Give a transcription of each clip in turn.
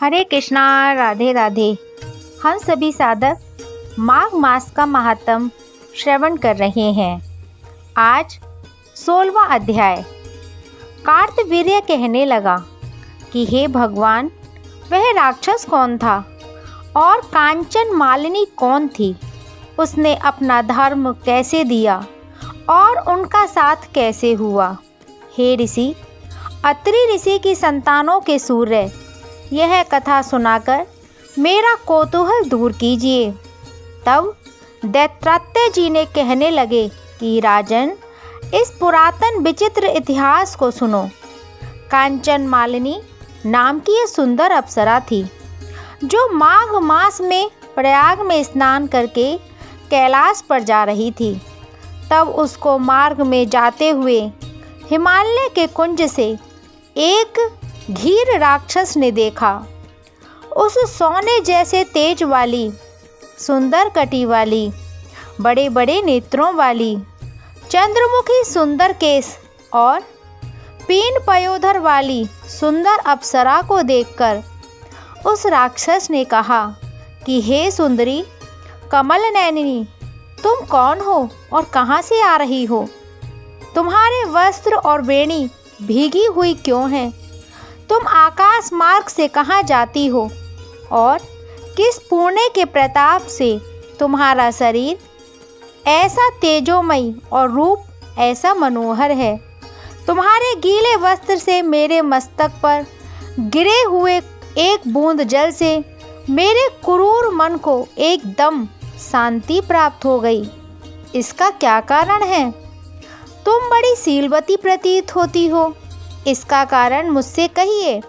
हरे कृष्णा, राधे राधे। हम सभी साधक माघ मास का महात्म श्रवण कर रहे हैं। आज 16वां अध्याय। कार्तवीर्य कहने लगा कि हे भगवान, वह राक्षस कौन था और कांचन मालिनी कौन थी? उसने अपना धर्म कैसे दिया और उनका साथ कैसे हुआ? हे ऋषि, अत्रि ऋषि की संतानों के सूर्य, यह कथा सुनाकर मेरा कौतूहल दूर कीजिए। तब दैत्रात्य जी ने कहने लगे कि राजन, इस पुरातन विचित्र इतिहास को सुनो। कांचन मालिनी नाम की यह सुंदर अप्सरा थी, जो माघ मास में प्रयाग में स्नान करके कैलाश पर जा रही थी। तब उसको मार्ग में जाते हुए हिमालय के कुंज से एक घीर राक्षस ने देखा। उस सोने जैसे तेज वाली, सुंदर कटी वाली, बड़े बड़े नेत्रों वाली, चंद्रमुखी सुंदर केस और पीन पयोधर वाली सुंदर अप्सरा को देखकर उस राक्षस ने कहा कि हे सुंदरी कमल नैनिनी, तुम कौन हो और कहाँ से आ रही हो? तुम्हारे वस्त्र और वेणी भीगी हुई क्यों हैं? तुम आकाश मार्ग से कहाँ जाती हो और किस पुण्य के प्रताप से तुम्हारा शरीर ऐसा तेजोमयी और रूप ऐसा मनोहर है? तुम्हारे गीले वस्त्र से मेरे मस्तक पर गिरे हुए एक बूंद जल से मेरे क्रूर मन को एकदम शांति प्राप्त हो गई। इसका क्या कारण है? तुम बड़ी शीलवती प्रतीत होती हो, इसका कारण मुझसे कहिए।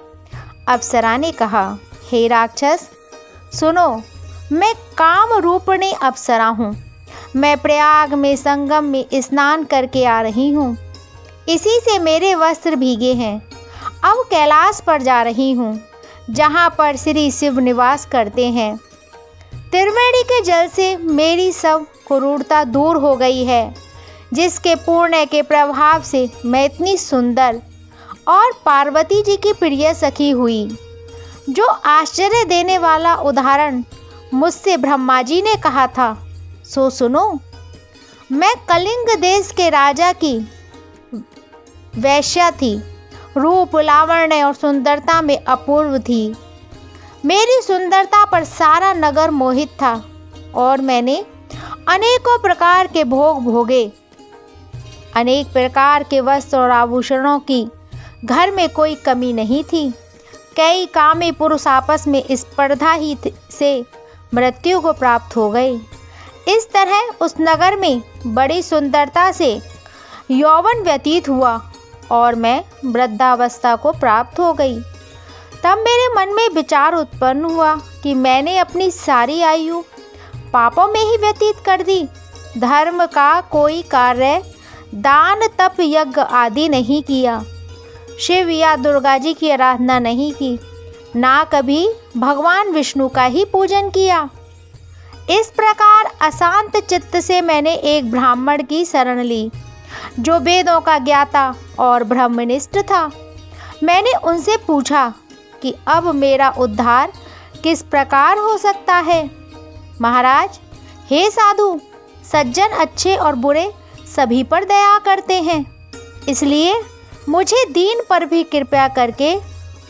अप्सरा ने कहा, हे राक्षस सुनो, मैं काम रूपिणी अप्सरा हूँ। मैं प्रयाग में संगम में स्नान करके आ रही हूँ। इसी से मेरे वस्त्र भीगे हैं। अब कैलाश पर जा रही हूँ, जहाँ पर श्री शिव निवास करते हैं। त्रिवेणी के जल से मेरी सब क्रूरता दूर हो गई है, जिसके पुण्य के प्रभाव से मैं इतनी सुंदर और पार्वती जी की प्रिय सखी हुई। जो आश्चर्य देने वाला उदाहरण मुझसे ब्रह्मा जी ने कहा था, सो सुनो। मैं कलिंग देश के राजा की वैश्या थी। रूप, लावण्य और सुंदरता में अपूर्व थी। मेरी सुंदरता पर सारा नगर मोहित था और मैंने अनेकों प्रकार के भोग भोगे। अनेक प्रकार के वस्त्र और आभूषणों की घर में कोई कमी नहीं थी। कई कामी पुरुष आपस में स्पर्धा ही से मृत्यु को प्राप्त हो गए। इस तरह उस नगर में बड़ी सुंदरता से यौवन व्यतीत हुआ और मैं वृद्धावस्था को प्राप्त हो गई। तब मेरे मन में विचार उत्पन्न हुआ कि मैंने अपनी सारी आयु पापों में ही व्यतीत कर दी। धर्म का कोई कार्य, दान, तप, यज्ञ आदि नहीं किया। शिव या दुर्गा जी की आराधना नहीं की, ना कभी भगवान विष्णु का ही पूजन किया। इस प्रकार अशांत चित्त से मैंने एक ब्राह्मण की शरण ली, जो वेदों का ज्ञाता और ब्रह्मनिष्ठ था। मैंने उनसे पूछा कि अब मेरा उद्धार किस प्रकार हो सकता है? महाराज, हे साधु, सज्जन अच्छे और बुरे सभी पर दया करते हैं, इसलिए मुझे दीन पर भी कृपया करके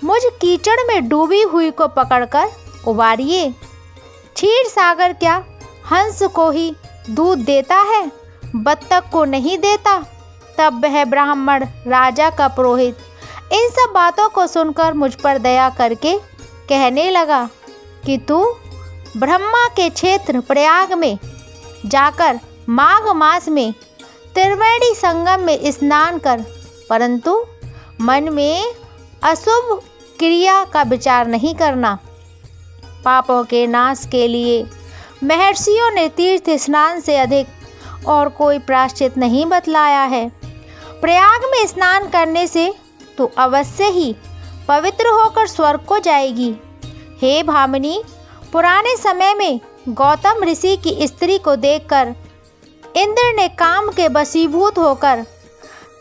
मुझ कीचड़ में डूबी हुई को पकड़कर उबारिए। क्षीर सागर क्या हंस को ही दूध देता है, बत्तख को नहीं देता? तब वह ब्राह्मण राजा का पुरोहित इन सब बातों को सुनकर मुझ पर दया करके कहने लगा कि तू ब्रह्मा के क्षेत्र प्रयाग में जाकर माघ मास में त्रिवेणी संगम में स्नान कर, परंतु मन में अशुभ क्रिया का विचार नहीं करना। पापों के नाश के लिए महर्षियों ने तीर्थ स्नान से अधिक और कोई प्रायश्चित नहीं बतलाया है। प्रयाग में स्नान करने से तो अवश्य ही पवित्र होकर स्वर्ग को जाएगी। हे भामिनी, पुराने समय में गौतम ऋषि की स्त्री को देखकर इंद्र ने काम के वशीभूत होकर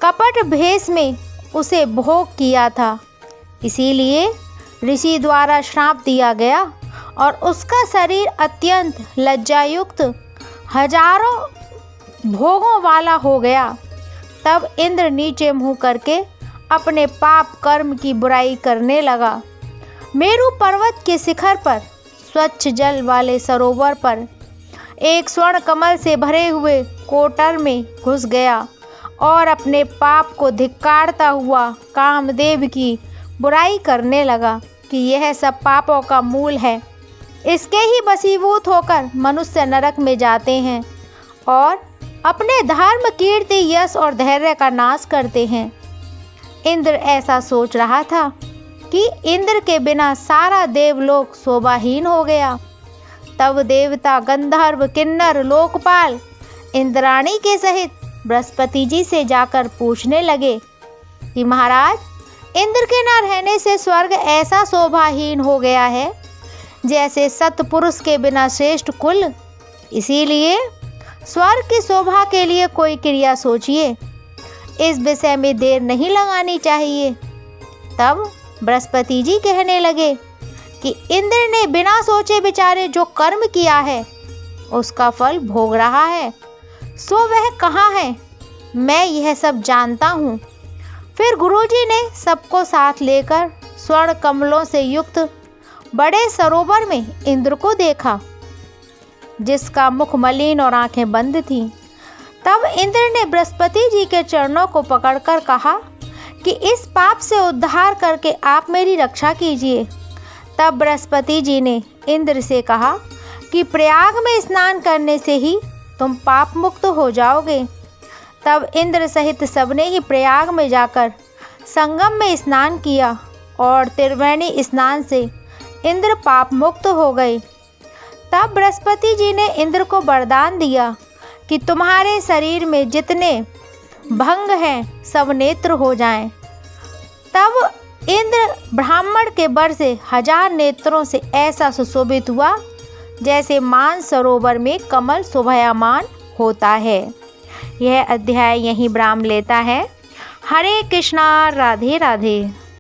कपट भेष में उसे भोग किया था। इसीलिए ऋषि द्वारा श्राप दिया गया और उसका शरीर अत्यंत लज्जायुक्त हजारों भोगों वाला हो गया। तब इंद्र नीचे मुंह करके अपने पाप कर्म की बुराई करने लगा। मेरु पर्वत के शिखर पर स्वच्छ जल वाले सरोवर पर एक स्वर्ण कमल से भरे हुए कोटर में घुस गया और अपने पाप को धिक्कारता हुआ कामदेव की बुराई करने लगा कि यह सब पापों का मूल है। इसके ही वशीभूत होकर मनुष्य नरक में जाते हैं और अपने धर्म, कीर्ति, यश और धैर्य का नाश करते हैं। इंद्र ऐसा सोच रहा था कि इंद्र के बिना सारा देवलोक शोभाहीन हो गया। तब देवता, गंधर्व, किन्नर, लोकपाल इंद्राणी के सहित बृहस्पति जी से जाकर पूछने लगे कि महाराज, इंद्र के न रहने से स्वर्ग ऐसा शोभाहीन हो गया है जैसे सत्पुरुष के बिना श्रेष्ठ कुल। इसीलिए स्वर्ग की शोभा के लिए कोई क्रिया सोचिए। इस विषय में देर नहीं लगानी चाहिए। तब बृहस्पति जी कहने लगे कि इंद्र ने बिना सोचे विचारे जो कर्म किया है उसका फल भोग रहा है, सो वह कहाँ है, मैं यह सब जानता हूँ। फिर गुरुजी ने सबको साथ लेकर स्वर्ण कमलों से युक्त बड़े सरोवर में इंद्र को देखा, जिसका मुख मलिन और आंखें बंद थीं। तब इंद्र ने बृहस्पति जी के चरणों को पकड़कर कहा कि इस पाप से उद्धार करके आप मेरी रक्षा कीजिए। तब बृहस्पति जी ने इंद्र से कहा कि प्रयाग में स्नान करने से ही तुम पाप मुक्त हो जाओगे। तब इंद्र सहित सबने ही प्रयाग में जाकर संगम में स्नान किया और त्रिवेणी स्नान से इंद्र पाप मुक्त हो गए। तब बृहस्पति जी ने इंद्र को वरदान दिया कि तुम्हारे शरीर में जितने भंग हैं सब नेत्र हो जाएं। तब इंद्र ब्राह्मण के वर से 1000 नेत्रों से ऐसा सुशोभित हुआ जैसे मान सरोवर में कमल शोभायमान होता है। यह अध्याय यहीं विराम लेता है। हरे कृष्णा, राधे राधे।